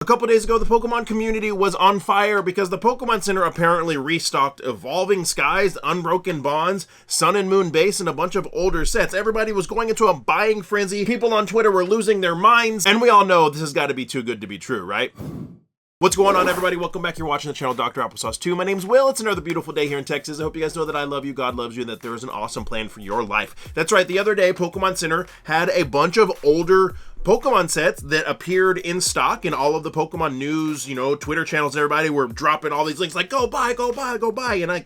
A couple days ago, the Pokemon community was on fire because the Pokemon Center apparently restocked Evolving Skies, Unbroken Bonds, Sun and Moon Base, and a bunch of older sets. Everybody was going into a buying frenzy. People on Twitter were losing their minds. And we all know this has got to be too good to be true, right? What's going on, everybody? Welcome back. You're watching the channel Dr. Applesauce 2. My name's Will. It's another beautiful day here in Texas. I hope you guys know that I love you, God loves you, and that there is an awesome plan for your life. That's right. The other day, Pokemon Center had a bunch of older Pokemon sets that appeared in stock, and all of the Pokemon news, Twitter channels, everybody were dropping all these links like, go buy, go buy, go buy. And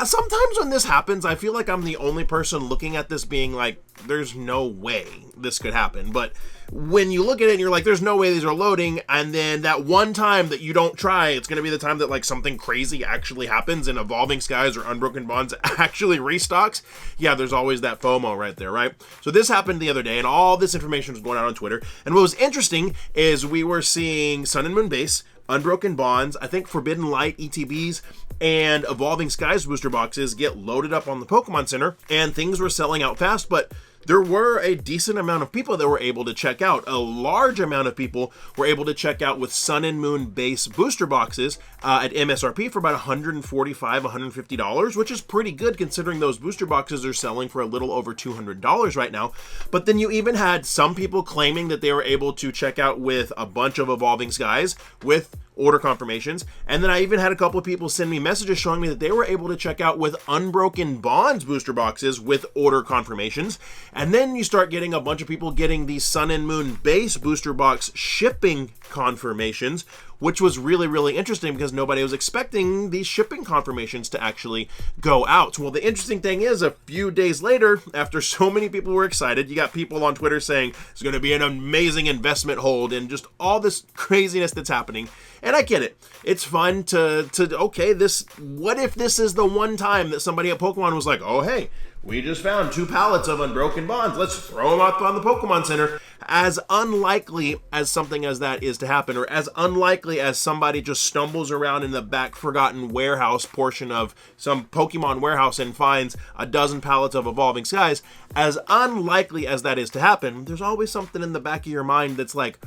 sometimes when this happens, I feel like I'm the only person looking at this being like, there's no way this could happen. But when you look at it and you're like, there's no way these are loading, and then that one time that you don't try, it's going to be the time that like something crazy actually happens and Evolving Skies or Unbroken Bonds actually restocks. Yeah, there's always that FOMO right there, right? So this happened the other day, and all this information was going out on Twitter. And what was interesting is we were seeing Sun and Moon Base, Unbroken Bonds, I think Forbidden Light ETBs, and Evolving Skies booster boxes get loaded up on the Pokemon Center, and things were selling out fast, but there were a decent amount of people that were able to check out. A large amount of people were able to check out with Sun and Moon Base booster boxes at MSRP for about $145, $150, which is pretty good considering those booster boxes are selling for a little over $200 right now. But then you even had some people claiming that they were able to check out with a bunch of Evolving Skies with order confirmations. And then I even had a couple of people send me messages showing me that they were able to check out with Unbroken Bonds booster boxes with order confirmations. And then you start getting a bunch of people getting the Sun and Moon Base booster box shipping confirmations, which was really, really interesting because nobody was expecting these shipping confirmations to actually go out. Well, the interesting thing is a few days later, after so many people were excited, you got people on Twitter saying it's going to be an amazing investment hold and just all this craziness that's happening. And I get it. It's fun to okay, what if this is the one time that somebody at Pokemon was like, oh, hey, we just found 2 pallets of Unbroken Bonds. Let's throw them up on the Pokemon Center. As unlikely as something as that is to happen, or as unlikely as somebody just stumbles around in the back forgotten warehouse portion of some Pokemon warehouse and finds a dozen pallets of Evolving Skies, as unlikely as that is to happen, there's always something in the back of your mind that's like,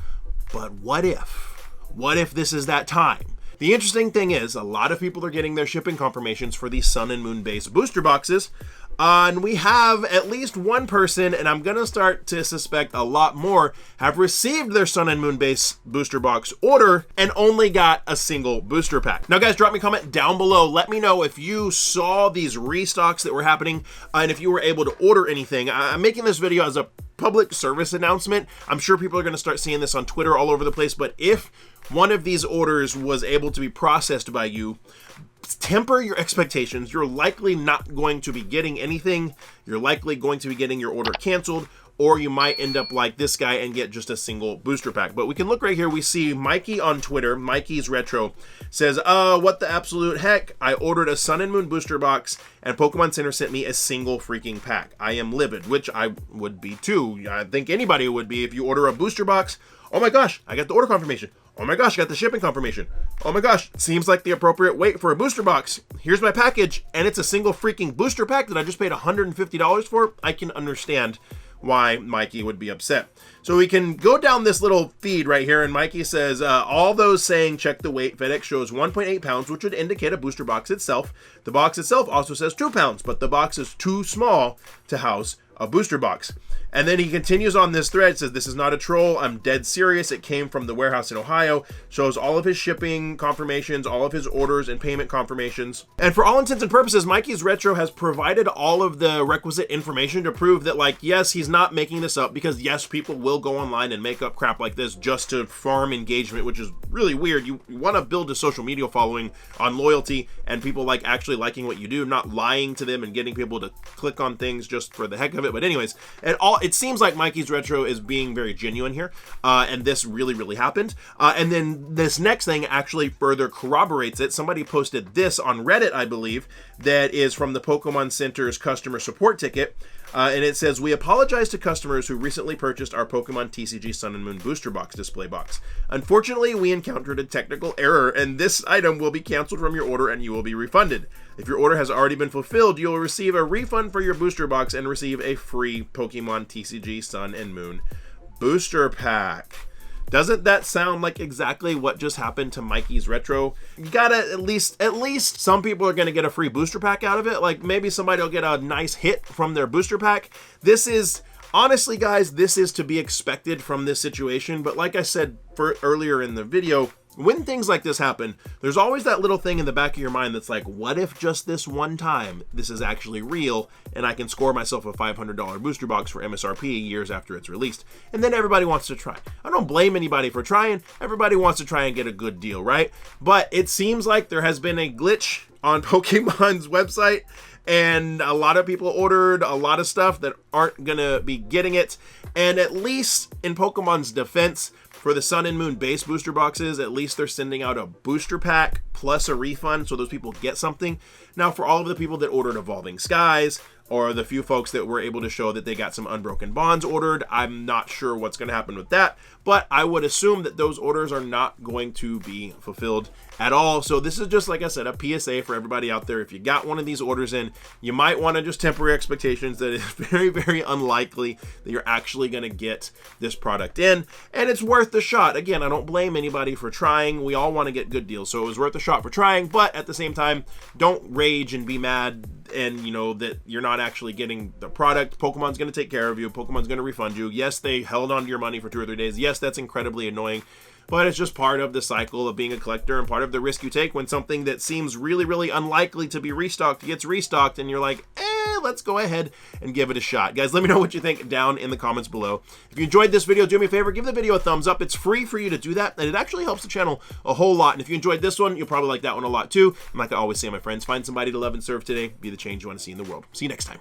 but what if? What if this is that time? The interesting thing is, a lot of people are getting their shipping confirmations for the Sun and Moon Base booster boxes. And we have at least one person, and I'm going to start to suspect a lot more, have received their Sun and Moon Base booster box order and only got a single booster pack. Now, guys, drop me a comment down below. Let me know if you saw these restocks that were happening and if you were able to order anything. I'm making this video as a public service announcement. I'm sure people are going to start seeing this on Twitter all over the place, but if one of these orders was able to be processed by you, temper your expectations. You're likely not going to be getting anything. You're likely going to be getting your order canceled, or you might end up like this guy and get just a single booster pack. But we can look right here. We see Mikey on Twitter, Mikey's Retro, says, what the absolute heck? I ordered a Sun and Moon booster box and Pokemon Center sent me a single freaking pack. I am livid, which I would be too. I think anybody would be if you order a booster box. Oh my gosh, I got the order confirmation. Oh my gosh, I got the shipping confirmation. Oh my gosh, seems like the appropriate weight for a booster box. Here's my package, and it's a single freaking booster pack that I just paid $150 for. I can understand why Mikey would be upset. So we can go down this little feed right here, and Mikey says, all those saying check the weight, FedEx shows 1.8 pounds, which would indicate a booster box itself. The box itself also says 2 pounds, but the box is too small to house a booster box. And then he continues on this thread, says, this is not a troll, I'm dead serious, it came from the warehouse in Ohio, shows all of his shipping confirmations, all of his orders and payment confirmations. And for all intents and purposes, Mikey's Retro has provided all of the requisite information to prove that, like, yes, he's not making this up, because yes, people will go online and make up crap like this just to farm engagement, which is really weird. You want to build a social media following on loyalty and people like actually liking what you do, not lying to them and getting people to click on things just for the heck of it. But anyways, it seems like Mikey's Retro is being very genuine here, and this really, really happened. And then this next thing actually further corroborates it. Somebody posted this on Reddit, I believe, that is from the Pokemon Center's customer support ticket. And it says, we apologize to customers who recently purchased our Pokemon TCG Sun and Moon Booster Box display box. Unfortunately, we encountered a technical error, and this item will be canceled from your order and you will be refunded. If your order has already been fulfilled, you will receive a refund for your booster box and receive a free Pokemon TCG Sun and Moon Booster Pack. Doesn't that sound like exactly what just happened to Mikey's Retro? You gotta at least some people are gonna get a free booster pack out of it. Like maybe somebody will get a nice hit from their booster pack. This is, honestly guys, this is to be expected from this situation. But like I said earlier in the video, when things like this happen, there's always that little thing in the back of your mind that's like, what if just this one time this is actually real and I can score myself a $500 booster box for MSRP years after it's released? And then everybody wants to try. I don't blame anybody for trying. Everybody wants to try and get a good deal, right? But it seems like there has been a glitch on Pokemon's website, and a lot of people ordered a lot of stuff that aren't gonna be getting it. And at least in Pokemon's defense, for the Sun and Moon base booster boxes, at least they're sending out a booster pack plus a refund, so those people get something. Now, for all of the people that ordered Evolving Skies, or the few folks that were able to show that they got some Unbroken Bonds ordered, I'm not sure what's going to happen with that, but I would assume that those orders are not going to be fulfilled at all. So this is just, like I said, a PSA for everybody out there. If you got one of these orders in, you might want to just temper your expectations that it's very, very unlikely that you're actually going to get this product in, and it's worth the shot. Again, I don't blame anybody for trying. We all want to get good deals, so it was worth the shot for trying, but at the same time, don't rage and be mad and you know that you're not actually getting the product. Pokemon's going to take care of you. Pokemon's going to refund you. Yes, they held on to your money for 2 or 3 days. Yes, that's incredibly annoying, but it's just part of the cycle of being a collector and part of the risk you take when something that seems really, really unlikely to be restocked gets restocked, and you're like, let's go ahead and give it a shot. Guys, let me know what you think down in the comments below. If you enjoyed this video, do me a favor, give the video a thumbs up. It's free for you to do that, and it actually helps the channel a whole lot. And if you enjoyed this one, you'll probably like that one a lot too. And like I always say, my friends, find somebody to love and serve today. Be the change you want to see in the world. See you next time.